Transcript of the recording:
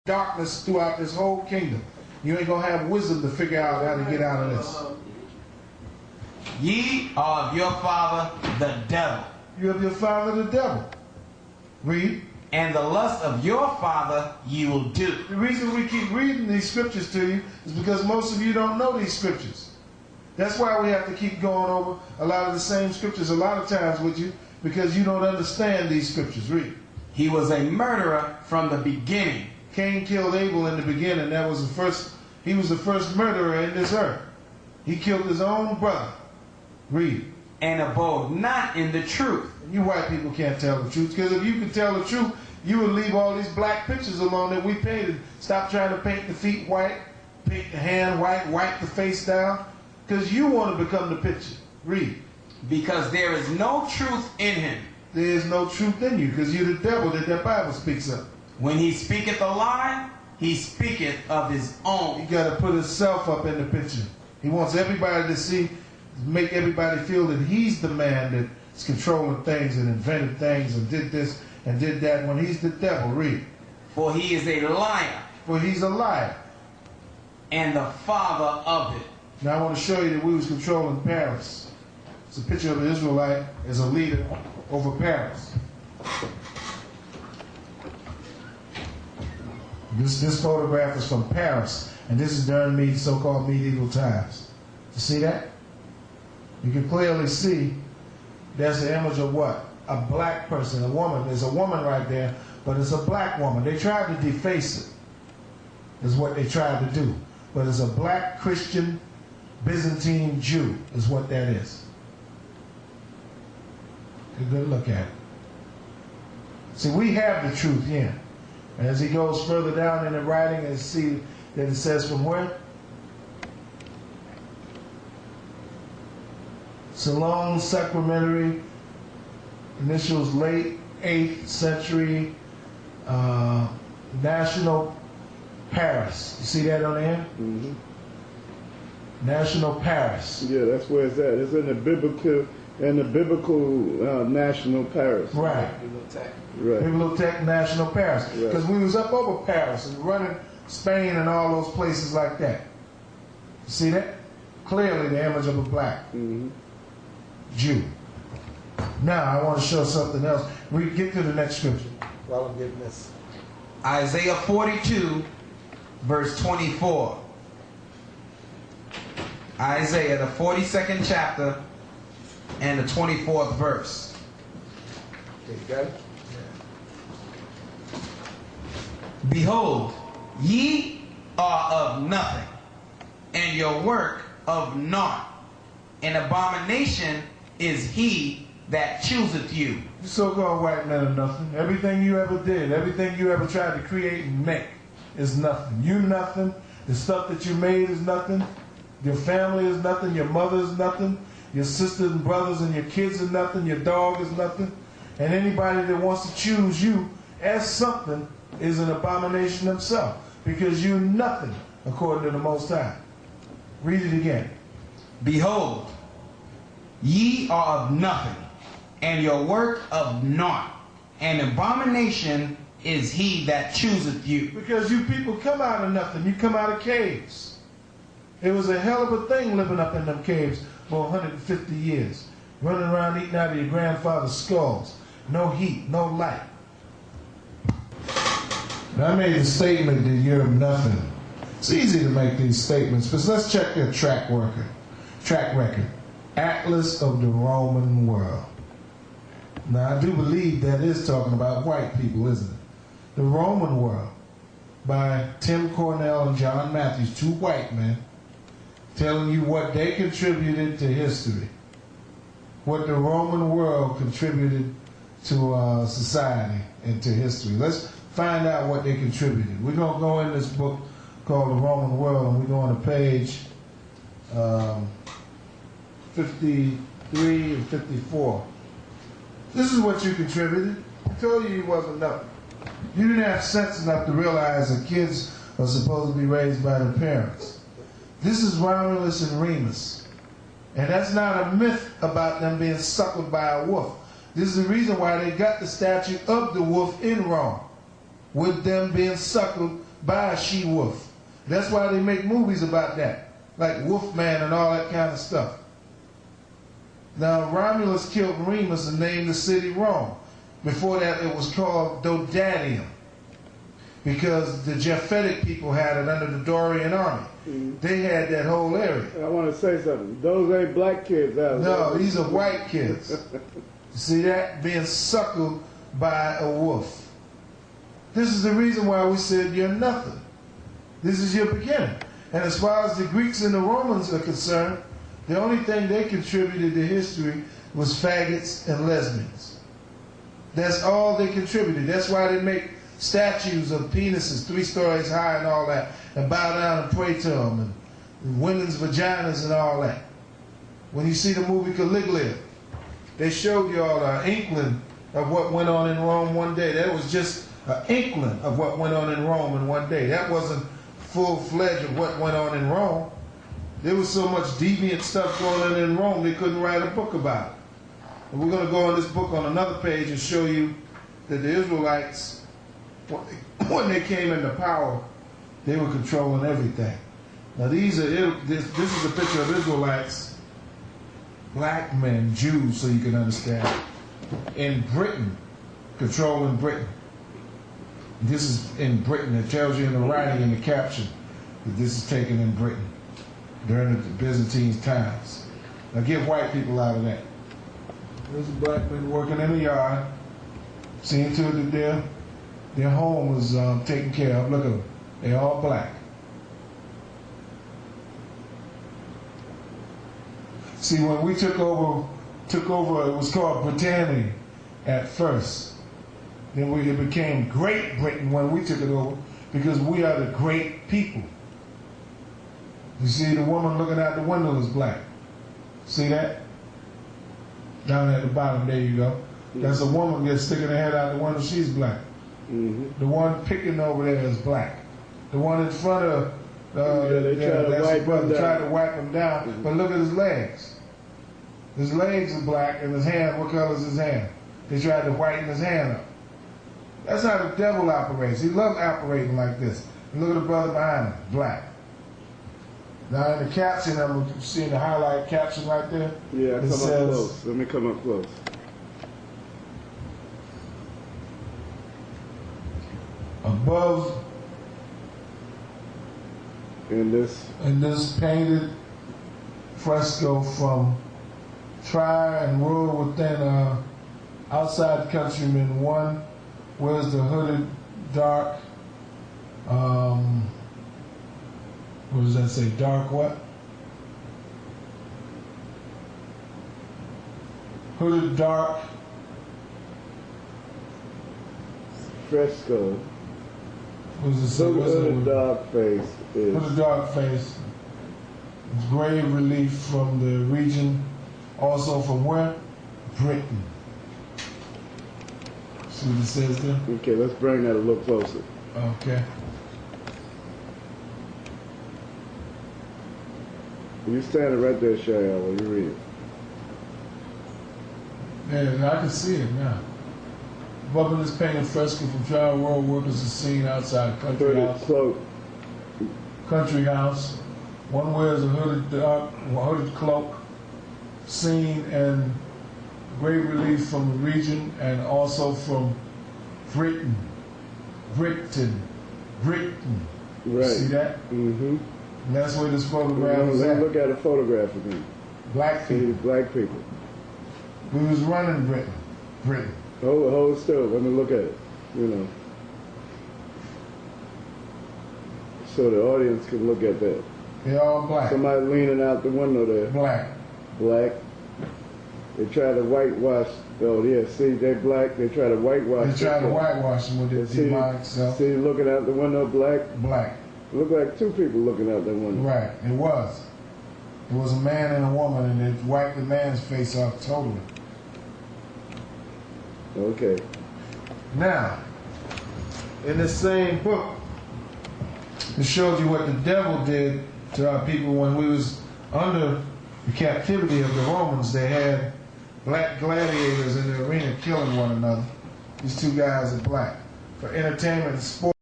darkness throughout this whole kingdom. You ain't going to have wisdom to figure out how to get out of this. Ye are of your father the devil. You have your father the devil. Read. And the lust of your father you will do. The reason we keep reading these scriptures to you is because most of you don't know these scriptures. That's why we have to keep going over a lot of the same scriptures a lot of times with you, because you don't understand these scriptures. Read. He was a murderer from the beginning. Cain killed Abel in the beginning. That was the first. He was the first murderer in this earth. He killed his own brother. Read. And abode not in the truth. You white people can't tell the truth, because if you could tell the truth, you would leave all these black pictures alone that we painted. Stop trying to paint the feet white, paint the hand white, wipe the face down, because you want to become the picture. Read. Because there is no truth in him. There is no truth in you, because you're the devil that Bible speaks of. When he speaketh a lie, he speaketh of his own. He got to put himself up in the picture. He wants everybody to see, make everybody feel that he's the man that's controlling things and invented things and did this and did that, when he's the devil. Read. For he is a liar. For he's a liar. And the father of it. Now I want to show you that we was controlling Paris. It's a picture of an Israelite as a leader over Paris. This photograph is from Paris, and this is during the so-called medieval times. You see that? You can clearly see that's the image of what? A black person, a woman. There's a woman right there, but it's a black woman. They tried to deface it, is what they tried to do. But it's a black Christian Byzantine Jew is what that is. Take a good look at it. See, we have the truth here. And as he goes further down in the writing, and see that it says from where? Salon Sacramentary, initials late 8th century, National Paris. You see that on there? Mm-hmm. National Paris. Yeah, that's where it's at. It's in the biblical National Paris. Right. Right. Bibliotech National Paris. Right. Because we was up over Paris and running Spain and all those places like that. You see that? Clearly the image of a black Jew. Now I want to show something else. Get to the next scripture while I'm getting this. Isaiah 42, verse 24. Isaiah, the 42nd chapter, and the 24th verse. Okay, you got it? Behold, ye are of nothing, and your work of naught. An abomination is he that chooseth you. You so-called white men are nothing. Everything you ever did, everything you ever tried to create and make is nothing. You nothing. The stuff that you made is nothing. Your family is nothing. Your mother is nothing. Your sisters and brothers and your kids are nothing. Your dog is nothing. And anybody that wants to choose you as something is an abomination himself, because you're nothing according to the Most High. Read it again. Behold, ye are of nothing, and your work of naught. An abomination is he that chooseth you. Because you people come out of nothing. You come out of caves. It was a hell of a thing living up in them caves for 150 years. Running around eating out of your grandfather's skulls. No heat, no light. Now, I made the statement that you're nothing. It's easy to make these statements, but let's check their track record. Atlas of the Roman world. Now, I do believe that is talking about white people, isn't it? The Roman world, by Tim Cornell and John Matthews, two white men, telling you what they contributed to history, what the Roman world contributed to society and to history. Let's find out what they contributed. We're going to go in this book called The Roman World, and we're going to page 53 and 54. This is what you contributed. I told you wasn't nothing. You didn't have sense enough to realize that kids are supposed to be raised by their parents. This is Romulus and Remus. And that's not a myth about them being suckled by a wolf. This is the reason why they got the statue of the wolf in Rome, with them being suckled by a she-wolf. That's why they make movies about that, like Wolfman and all that kind of stuff. Now, Romulus killed Remus and named the city Rome. Before that, it was called Dodanium, because the Japhetic people had it under the Dorian army. They had that whole area. I want to say something. Those ain't black kids out there. No, these are white kids. See that? Being suckled by a wolf. This is the reason why we said you're nothing. This is your beginning. And as far as the Greeks and the Romans are concerned, the only thing they contributed to history was faggots and lesbians. That's all they contributed. That's why they make statues of penises 3 stories high and all that, and bow down and pray to them, and women's vaginas and all that. When you see the movie Caligula, they showed you all an inkling of what went on in Rome one day. That was just an inkling of what went on in Rome in one day. That wasn't full-fledged of what went on in Rome. There was so much deviant stuff going on in Rome, they couldn't write a book about it. And we're going to go on this book on another page and show you that the Israelites, when they came into power, they were controlling everything. Now this is a picture of Israelites, black men, Jews, so you can understand, in Britain, controlling Britain. This is in Britain. It tells you in the writing in the caption that this is taken in Britain during the Byzantine times. Now get white people out of that. There's a black man working in the yard, seeing to it that their home was taken care of. Look at them. They're all black. See, when we took over, it was called Britannia at first. Then it became Great Britain when we took it over, because we are the great people. You see the woman looking out the window is black. See that? Down at the bottom, there you go. That's a woman that's sticking her head out the window, she's black. The one picking over there is black. The one in front of they tried to wipe him down, but look at his legs. His legs are black, and his hand, what color is his hand? They tried to whiten his hand up. That's how the devil operates. He loves operating like this. And look at the brother behind him, black. Now in the caption, I'm seeing the highlight caption right there. Yeah, come up close. Let me come up close. Above in this painted fresco from Try and Rule Within Outside Countrymen 1, where's the hooded dark, what does that say, dark what? Hooded dark. Fresco. What does it say? Hooded dark face is. Hooded dark face. Grave relief from the region. Also from where? Britain. See what it says there? Okay, let's bring that a little closer. Okay. You standing right there, Yashiya, while you read it. Yeah, I can see it now. Above in this painted fresco from Child World Workers is seen outside Country House. Country House. One wears a hooded cloak, seen in great relief from the region and also from Britain. Britain. Right. See that? Mm-hmm. And that's where this photograph is at. Look at a photograph again. Black people. Black people. We was running Britain. Hold still. Let me look at it. You know. So the audience can look at that. They're all black. Somebody leaning out the window there. Black. They try to whitewash. Oh yeah, see, they black. They try to whitewash. They try to whitewash them with their demonic self. See, looking out the window, black. Look like 2 people looking out that window. Right. It was. It was a man and a woman, and they wiped the man's face off totally. Okay. Now, in this same book, it shows you what the devil did to our people when we was under the captivity of the Romans. They had black gladiators in the arena killing one another. These 2 guys are black. For entertainment and sport.